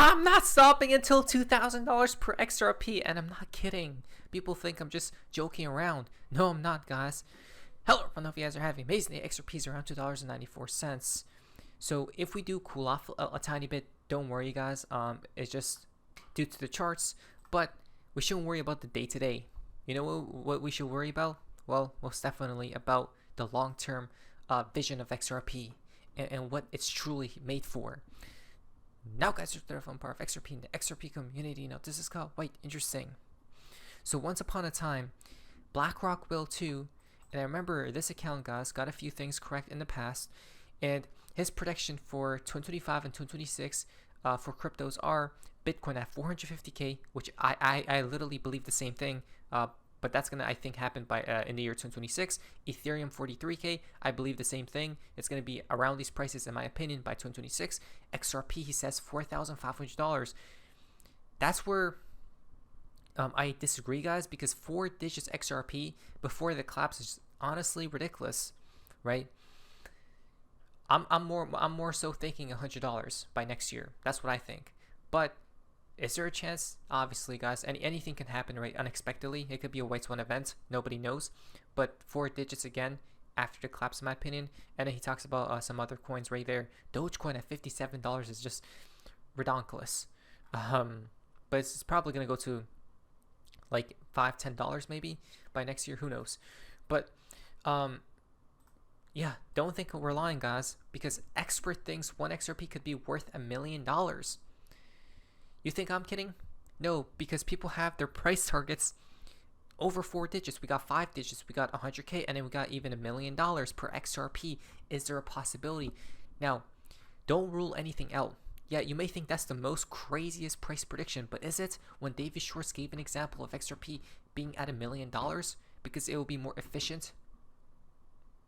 I'm not stopping until $2,000 per XRP, and I'm not kidding. People think I'm just joking around. No, I'm not, guys. Hello, I don't know if you guys are having amazing day. XRP is around $2.94. So if we do cool off a tiny bit, don't worry, guys. It's just due to the charts, but we shouldn't worry about the day-to-day. You know what we should worry about? Well, most definitely about the long-term vision of XRP and what it's truly made for. Now, guys, you're from part of XRP in the XRP community. Now, this is quite interesting. So once upon a time, BlackRock will too. And I remember this account, guys, got a few things correct in the past. And his prediction for 2025 and 2026 for cryptos are Bitcoin at 450K, which I literally believe the same thing. But that's gonna, I think, happen by in the year 2026. Ethereum 43K, I believe the same thing. It's gonna be around these prices, in my opinion, by 2026. XRP, he says $4,500. That's where I disagree, guys, because 4 digits XRP before the collapse is honestly ridiculous, right? I'm more so thinking $100 by next year. That's what I think. But is there a chance? Obviously, guys, anything can happen, right? Unexpectedly. It could be a white swan event. Nobody knows. But 4 digits again after the collapse, in my opinion. And then he talks about some other coins right there. Dogecoin at $57 is just ridiculous. But it's probably going to go to like $5-10 maybe by next year. Who knows? But yeah, don't think we're lying, guys, because expert thinks 1 XRP could be worth $1 million. You think I'm kidding? No, because people have their price targets over 4 digits. We got 5 digits, we got 100K, and then we got even $1 million per XRP. Is there a possibility? Now, don't rule anything out. Yeah, you may think that's the most craziest price prediction, but is it? When David Schwartz gave an example of XRP being at $1 million because it will be more efficient,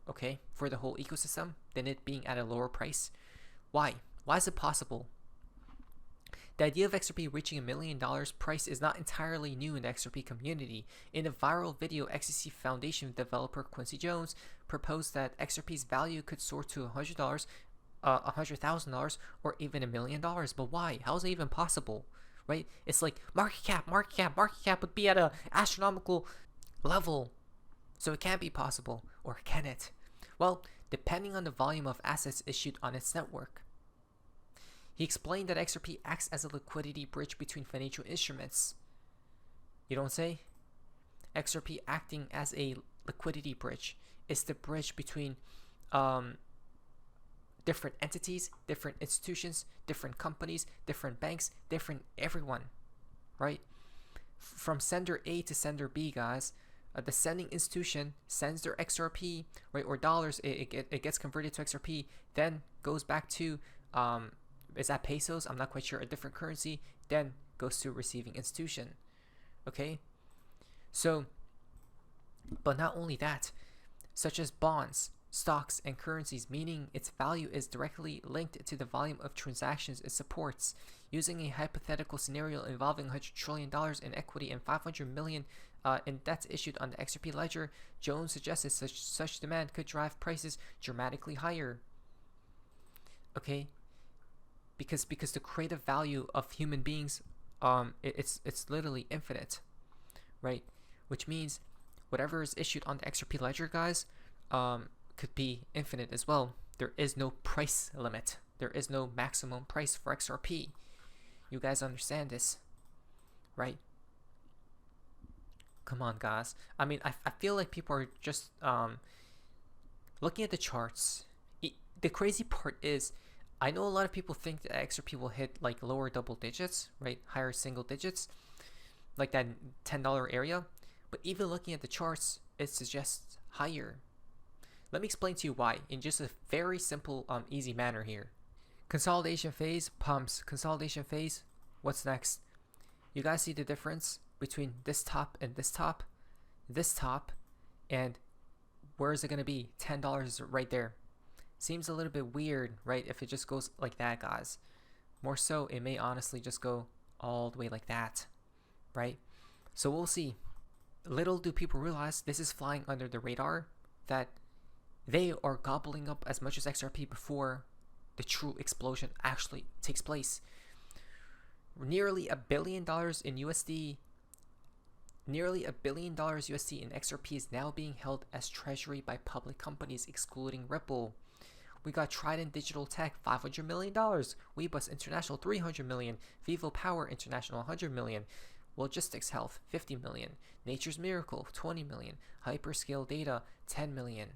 okay, for the whole ecosystem than it being at a lower price. Why? Why is it possible? The idea of XRP reaching $1 million price is not entirely new in the XRP community. In a viral video, XCC Foundation developer Quincy Jones proposed that XRP's value could soar to $100, $100,000, or even $1 million. But why? How is it even possible? Right? It's like market cap would be at an astronomical level. So it can't be possible, or can it? Well, depending on the volume of assets issued on its network. He explained that XRP acts as a liquidity bridge between financial instruments. You don't say? XRP acting as a liquidity bridge is the bridge between different entities, different institutions, different companies, different banks, different everyone, right? From sender A to sender B, guys. The sending institution sends their XRP, right, or dollars. It gets converted to XRP, then goes back to is that pesos? I'm not quite sure. A different currency, then goes to receiving institution. Okay, so, but not only that, such as bonds, stocks, and currencies, meaning its value is directly linked to the volume of transactions it supports. Using a hypothetical scenario involving $100 trillion in equity and 500 million in debts issued on the XRP ledger, Jones suggested such demand could drive prices dramatically higher. Okay, because the creative value of human beings, it's literally infinite, right? Which means whatever is issued on the XRP ledger, guys, could be infinite as well. There is no price limit. There is no maximum price for XRP. You guys understand this, right? Come on, guys. I mean, I feel like people are just looking at the charts. The crazy part is, I know a lot of people think that XRP will hit like lower double digits, right? Higher single digits, like that $10 area. But even looking at the charts, it suggests higher. Let me explain to you why in just a very simple, easy manner here. Consolidation phase, pumps. Consolidation phase, what's next? You guys see the difference between this top and this top? This top, and where is it going to be? $10 right there. Seems a little bit weird, right? If it just goes like that, guys. More so, it may honestly just go all the way like that, right? So we'll see. Little do people realize this is flying under the radar, that they are gobbling up as much as XRP before the true explosion actually takes place. Nearly $1 billion in USD. Nearly $1 billion USD in XRP is now being held as treasury by public companies, excluding Ripple. We got Trident Digital Tech, $500 million. Weebus International, $300 million. Vivo Power International, $100 million. Logistics Health, $50 million. Nature's Miracle, $20 million. Hyperscale Data, $10 million.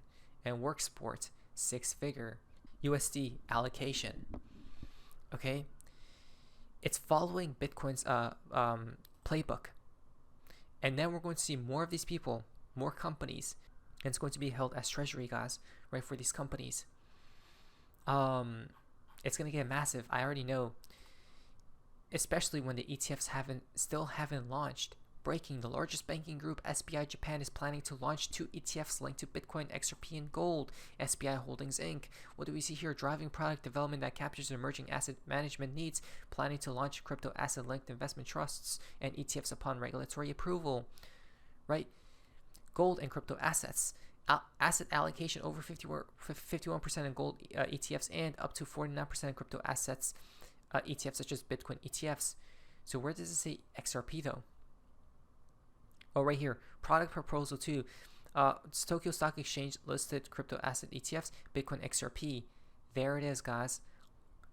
And Worksport, 6-figure USD allocation. Okay? It's following Bitcoin's playbook. And then we're going to see more of these people, more companies. And it's going to be held as treasury, guys, right, for these companies. It's going to get massive. I already know. Especially when the ETFs still haven't launched. Breaking: the largest banking group, SBI Japan, is planning to launch 2 ETFs linked to Bitcoin, XRP, and gold. SBI Holdings Inc. What do we see here? Driving product development that captures emerging asset management needs. Planning to launch crypto asset linked investment trusts and ETFs upon regulatory approval. Right? Gold and crypto assets. Asset allocation over 51% in gold ETFs and up to 49% in crypto assets ETFs such as Bitcoin ETFs. So where does it say XRP though? Oh, right here. Product proposal 2. It's Tokyo Stock Exchange listed crypto asset ETFs, Bitcoin XRP. There it is, guys.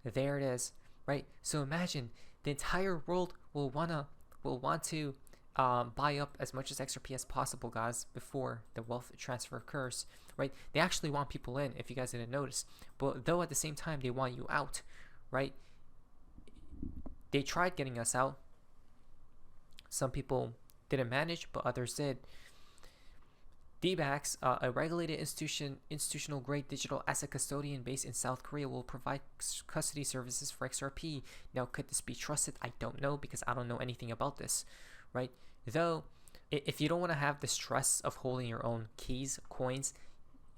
There it is. Right? So imagine the entire world will want to buy up as much as XRP as possible, guys, before the wealth transfer occurs, right? They actually want people in, if you guys didn't notice, but though at the same time they want you out, right? They tried getting us out. Some people didn't manage, but others did. DBAX, a regulated institutional grade digital asset custodian based in South Korea, will provide custody services for XRP. Now, could this be trusted? I don't know, because I don't know anything about this, right? Though, if you don't want to have the stress of holding your own keys, coins,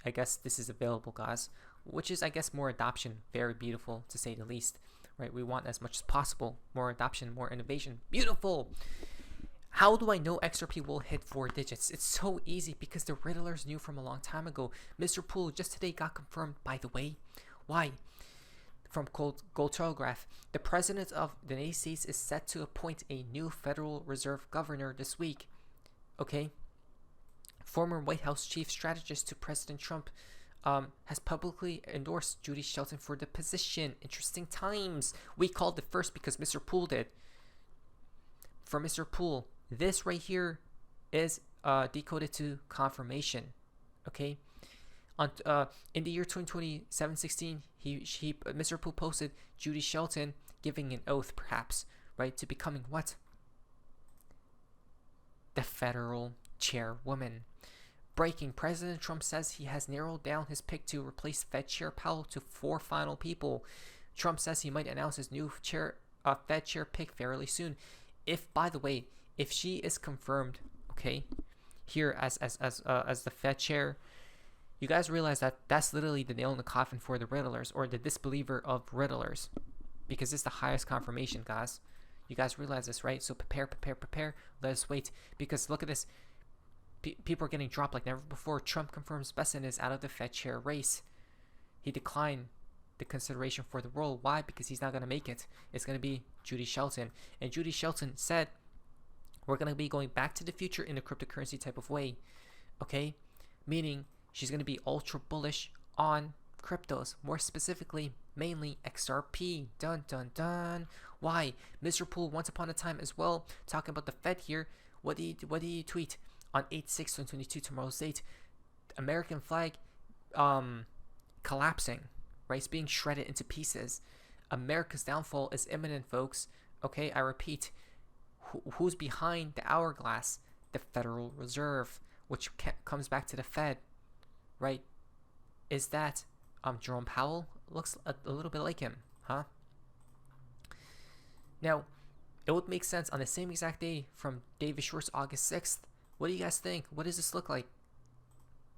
I guess this is available, guys, which is, I guess, more adoption. Very beautiful, to say the least, right? We want as much as possible. More adoption, more innovation. Beautiful! How do I know XRP will hit 4 digits? It's so easy, because the Riddlers knew from a long time ago. Mr. Poole just today got confirmed, by the way. Why? From Gold Telegraph, the president of the United States is set to appoint a new Federal Reserve governor this week. Okay. Former White House chief strategist to President Trump has publicly endorsed Judy Shelton for the position. Interesting times. We called it first because Mr. Poole did. For Mr. Poole, this right here is decoded to confirmation. Okay. In the year 2020-16, Mr. Poole posted Judy Shelton giving an oath, perhaps, right, to becoming what? The federal chairwoman. Breaking: President Trump says he has narrowed down his pick to replace Fed Chair Powell to 4 final people. Trump says he might announce his new Fed Chair pick fairly soon. If, by the way, if she is confirmed, okay, here as the Fed Chair, you guys realize that that's literally the nail in the coffin for the Riddlers, or the disbeliever of Riddlers, because it's the highest confirmation, guys. You guys realize this, right? So prepare. Let us wait, because look at this. People are getting dropped like never before. Trump confirms Besson is out of the Fed chair race. He declined the consideration for the role. Why? Because he's not going to make it. It's going to be Judy Shelton. And Judy Shelton said, we're going to be going back to the future in a cryptocurrency type of way. Okay? Meaning, she's going to be ultra bullish on cryptos, more specifically, mainly XRP. Dun dun dun. Why? Mr. Poole, once upon a time as well, talking about the Fed here. What did he tweet on 8/6/2022, tomorrow's date? American flag collapsing, right? It's being shredded into pieces. America's downfall is imminent, folks. Okay, I repeat. Who's behind the hourglass? The Federal Reserve, which comes back to the Fed. Right? Is that Jerome Powell? Looks a little bit like him, huh? Now, it would make sense on the same exact day from David Schwartz, August 6th. What do you guys think? What does this look like?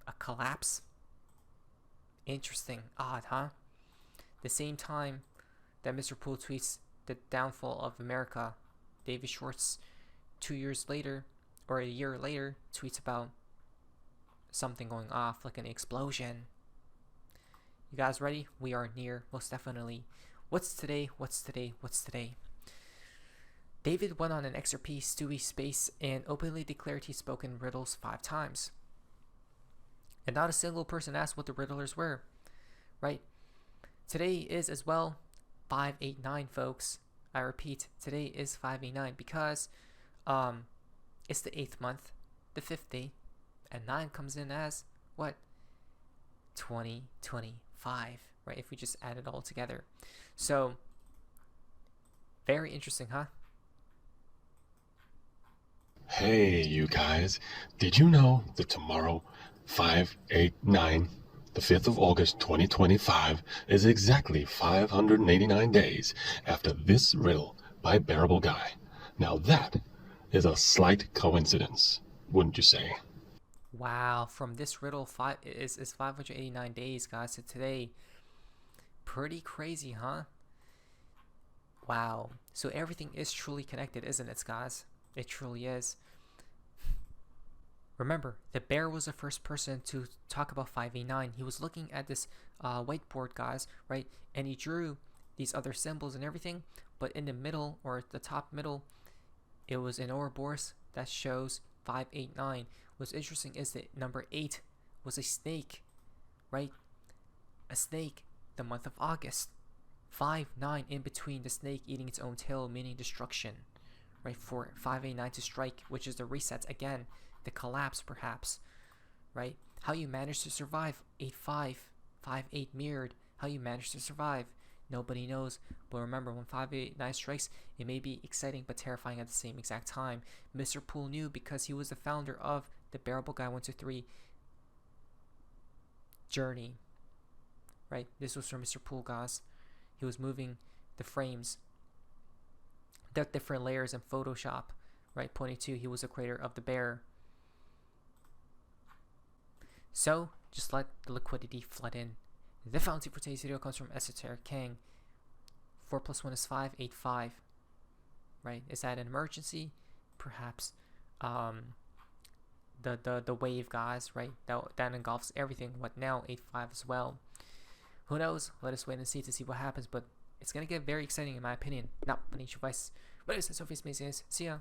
A collapse? Interesting. Odd, huh? The same time that Mr. Poole tweets the downfall of America, David Schwartz 2 years later, or a year later, tweets about something going off, like an explosion. You guys ready? We are near, most definitely. What's today? David went on an XRP Stewie space and openly declared he spoke in riddles 5 times. And not a single person asked what the riddlers were, right? Today is as well 589, folks. I repeat, today is 589 because it's the 8th month, the 5th day, and 9 comes in as what? 2025, right? If we just add it all together. So, very interesting, huh? Hey, you guys, did you know that tomorrow, 589, the 5th of August 2025, is exactly 589 days after this riddle by Bearable Guy? Now that is a slight coincidence, wouldn't you say? Wow, from this riddle, is 589 days, guys, to today. Pretty crazy, huh? Wow. So everything is truly connected, isn't it, guys? It truly is. Remember, the bear was the first person to talk about 589. He was looking at this whiteboard, guys, right? And he drew these other symbols and everything. But in the middle, or the top middle, it was an Ouroboros that shows 589. What's interesting is that number 8 was a snake, right? A snake, the month of August. 5-9 in between, the snake eating its own tail, meaning destruction, right? For 589 to strike, which is the reset again, the collapse perhaps, right? How you managed to survive 8-5, 5-8 mirrored, how you managed to survive, nobody knows. But remember, when 589 strikes, it may be exciting but terrifying at the same exact time. Mr. Poole knew because he was the founder of the Bearable Guy 123 journey, right? This was from Mr. Poole, guys. He was moving the frames, the different layers in Photoshop, right? Pointing to he was the creator of the bear. So just let the liquidity flood in. The fountain for today's video comes from Esoteric King. 4 + 1 is 5, 8, 5. Right? Is that an emergency? Perhaps. The wave, guys, right? That engulfs everything. What now? 8, 5 as well. Who knows? Let us wait and see to see what happens. But it's gonna get very exciting in my opinion. Not financial advice. But it's Sophie's Macy's. See ya.